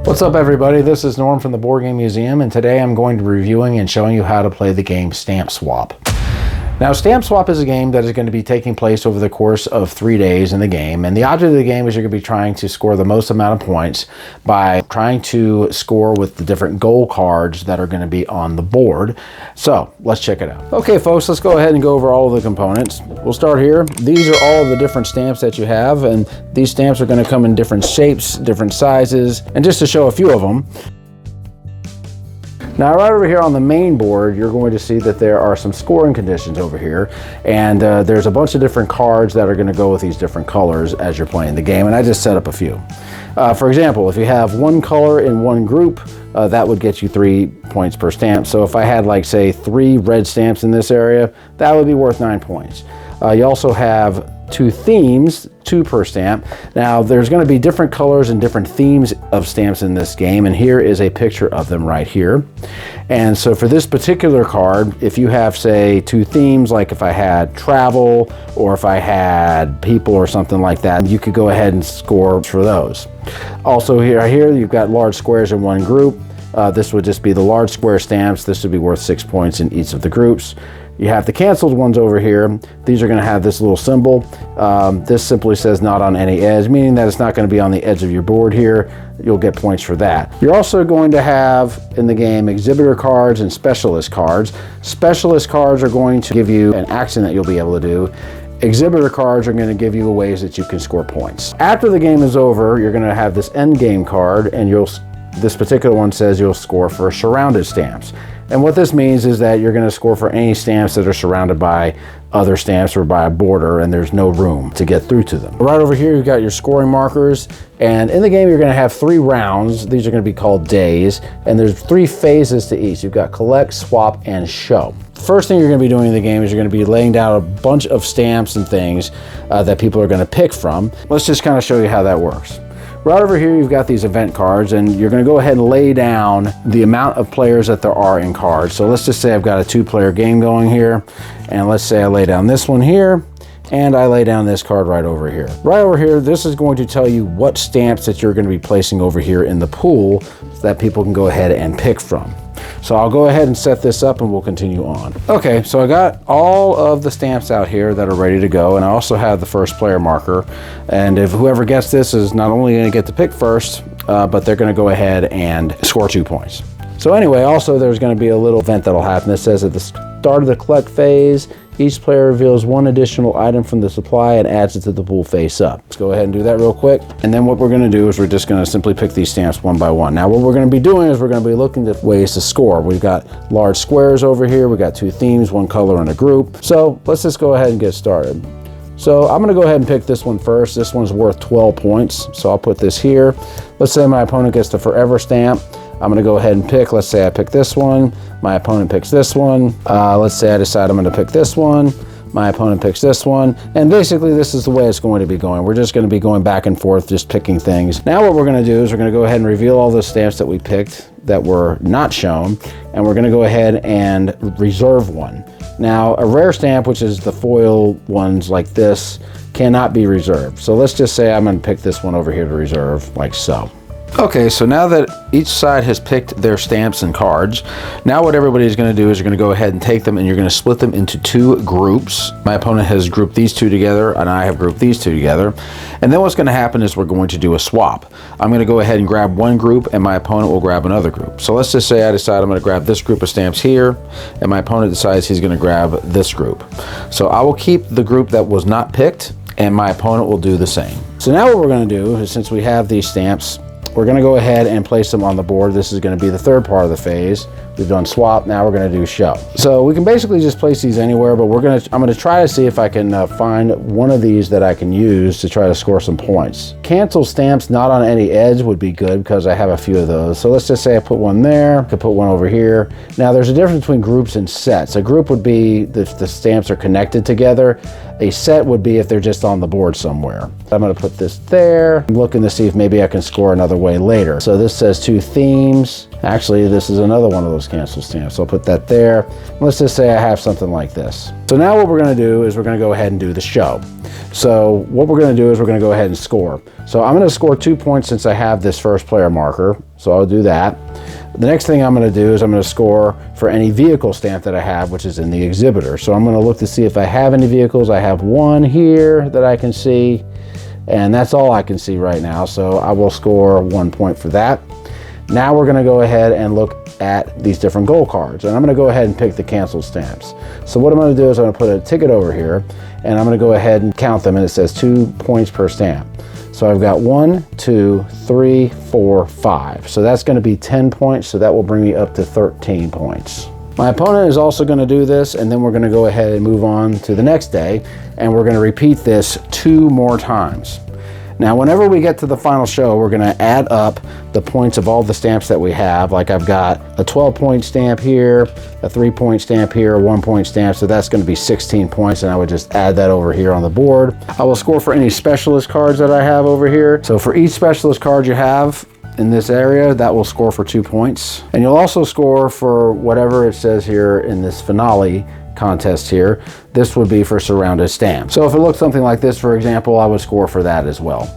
What's up everybody, this is Norm from the Board Game Museum, and today I'm going to be reviewing and showing you how to play the game Stamp Swap. Now, Stamp Swap is a game that is going to be taking place over the course of 3 days in the game, and the object of the game is you're going to be trying to score the most amount of points by trying to score with the different goal cards that are going to be on the board. So let's check it out. Okay folks, let's go ahead and go over all of the components. We'll start here. These are all of the different stamps that you have, and these stamps are going to come in different shapes, different sizes, and just to show a few of them. Now, right over here on the main board, you're going to see that there are some scoring conditions over here, and there's a bunch of different cards that are going to go with these different colors as you're playing the game, and I just set up a few. For example, if you have one color in one group, that would get you 3 points per stamp. So if I had, like, say, 3 red stamps in this area, that would be worth 9 points. You also have 2 themes, 2 per stamp. Now, there's going to be different colors and different themes of stamps in this game, and here is a picture of them right here. And so for this particular card, if you have, say, 2 themes, like if I had travel or if I had people or something like that, you could go ahead and score for those. Also here you've got large squares in one group. This would just be the large square stamps. This would be worth 6 points in each of the groups. You have the canceled ones over here. These are going to have this little symbol. This simply says not on any edge, meaning that it's not going to be on the edge of your board here. You'll get points for that. You're also going to have in the game exhibitor cards and specialist cards. Specialist cards are going to give you an action that you'll be able to do. Exhibitor cards are going to give you ways that you can score points. After the game is over, you're going to have this end game card, and this particular one says you'll score for surrounded stamps. And what this means is that you're going to score for any stamps that are surrounded by other stamps or by a border, and there's no room to get through to them. Right over here, you've got your scoring markers, and in the game, you're going to have 3 rounds. These are going to be called days, and there's 3 phases to each. You've got collect, swap, and show. First thing you're going to be doing in the game is you're going to be laying down a bunch of stamps and things that people are going to pick from. Let's just kind of show you how that works. Right over here, you've got these event cards, and you're going to go ahead and lay down the amount of players that there are in cards. So let's just say I've got a 2-player game going here, and let's say I lay down this one here, and I lay down this card right over here. Right over here, this is going to tell you what stamps that you're going to be placing over here in the pool so that people can go ahead and pick from. So I'll go ahead and set this up and we'll continue on. Okay, so I got all of the stamps out here that are ready to go, and I also have the first player marker. And if whoever gets this is not only going to get to pick first, but they're going to go ahead and score 2 points. So anyway, also there's going to be a little event that'll happen that says at the start of the collect phase, each player reveals 1 additional item from the supply and adds it to the pool face up. Let's go ahead and do that real quick. And then what we're going to do is we're just going to simply pick these stamps one by one. Now what we're going to be doing is we're going to be looking at ways to score. We've got large squares over here. We've got 2 themes, 1 color, and a group. So let's just go ahead and get started. So I'm going to go ahead and pick this one first. This one's worth 12 points. So I'll put this here. Let's say my opponent gets the forever stamp. I'm going to go ahead and pick, let's say I pick this one, my opponent picks this one. Let's say I decide I'm going to pick this one, my opponent picks this one, and basically this is the way it's going to be going. We're just going to be going back and forth, just picking things. Now what we're going to do is we're going to go ahead and reveal all the stamps that we picked that were not shown, and we're going to go ahead and reserve one. Now a rare stamp, which is the foil ones like this, cannot be reserved. So let's just say I'm going to pick this one over here to reserve, like so. Okay, so now that each side has picked their stamps and cards, now what everybody's going to do is you're going to go ahead and take them and you're going to split them into 2 groups. My opponent has grouped these 2 together and I have grouped these 2 together. And then what's going to happen is we're going to do a swap. I'm going to go ahead and grab one group and my opponent will grab another group. So let's just say I decide I'm going to grab this group of stamps here and my opponent decides he's going to grab this group. So I will keep the group that was not picked and my opponent will do the same. So now what we're going to do is, since we have these stamps, we're going to go ahead and place them on the board. This is going to be the 3rd part of the phase. We've done swap, now we're going to do show. So we can basically just place these anywhere, but I'm going to try to see if I can find one of these that I can use to try to score some points. Cancel stamps not on any edge would be good because I have a few of those. So let's just say I put one there, I could put one over here. Now there's a difference between groups and sets. A group would be if the stamps are connected together. A set would be if they're just on the board somewhere. I'm going to put this there. I'm looking to see if maybe I can score another way later. So this says 2 themes. Actually, this is another one of those specialist cancel stamp. So I'll put that there. Let's just say I have something like this. So now what we're going to do is we're going to go ahead and do the show. So what we're going to do is we're going to go ahead and score. So I'm going to score 2 points since I have this first player marker. So I'll do that. The next thing I'm going to do is I'm going to score for any vehicle stamp that I have, which is in the exhibitor. So I'm going to look to see if I have any vehicles. I have one here that I can see, and that's all I can see right now. So I will score 1 point for that. Now we're going to go ahead and look at these different goal cards, and I'm going to go ahead and pick the canceled stamps. So what I'm going to do is I'm going to put a ticket over here, and I'm going to go ahead and count them, and it says 2 points per stamp. So I've got 1, 2, 3, 4, 5. So that's going to be 10 points, so that will bring me up to 13 points. My opponent is also going to do this, and then we're going to go ahead and move on to the next day, and we're going to repeat this 2 more times. Now, whenever we get to the final show, we're going to add up the points of all the stamps that we have. Like I've got a 12-point stamp here, a 3-point stamp here, a 1-point stamp, so that's going to be 16 points, and I would just add that over here on the board. I will score for any specialist cards that I have over here. So for each specialist card you have in this area, that will score for 2 points. And you'll also score for whatever it says here in this finale contest here. This would be for surrounded stamps. So if it looks something like this, for example, I would score for that as well.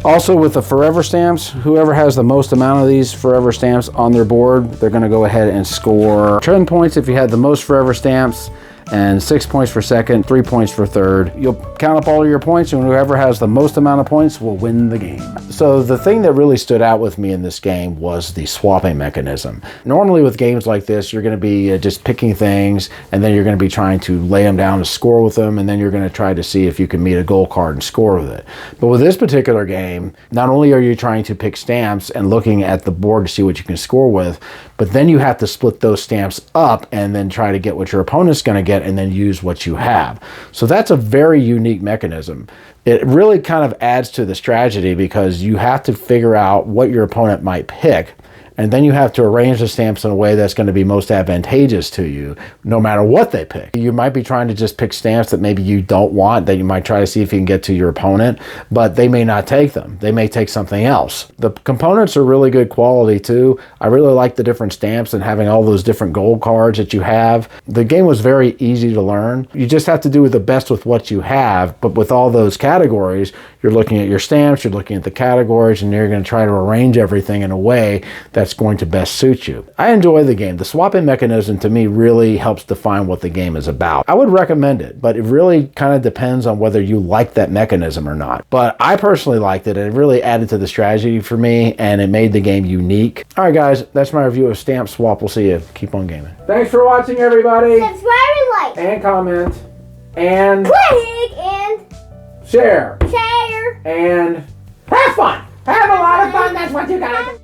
Also with the forever stamps, whoever has the most amount of these forever stamps on their board, they're going to go ahead and score 10 points if you had the most forever stamps, and 6 points for second, 3 points for third. You'll count up all of your points, and whoever has the most amount of points will win the game. So the thing that really stood out with me in this game was the swapping mechanism. Normally with games like this, you're going to be just picking things, and then you're going to be trying to lay them down to score with them, and then you're going to try to see if you can meet a goal card and score with it. But with this particular game, not only are you trying to pick stamps and looking at the board to see what you can score with, but then you have to split those stamps up and then try to get what your opponent's going to get and then use what you have. So that's a very unique mechanism. It really kind of adds to the strategy because you have to figure out what your opponent might pick, and then you have to arrange the stamps in a way that's going to be most advantageous to you, no matter what they pick. You might be trying to just pick stamps that maybe you don't want, that you might try to see if you can get to your opponent, but they may not take them. They may take something else. The components are really good quality too. I really like the different stamps and having all those different gold cards that you have. The game was very easy to learn. You just have to do the best with what you have, but with all those categories, you're looking at your stamps, you're looking at the categories, and you're going to try to arrange everything in a way that's going to best suit you. I enjoy the game. The swapping mechanism to me really helps define what the game is about. I would recommend it, but it really kind of depends on whether you like that mechanism or not. But I personally liked it, and it really added to the strategy for me, and it made the game unique. All right, guys, that's my review of Stamp Swap. We'll see you. Keep on gaming. Thanks for watching, everybody. Subscribe and like. And comment. And click and share. share. And have fun. Have a lot of fun. That's what you gotta do.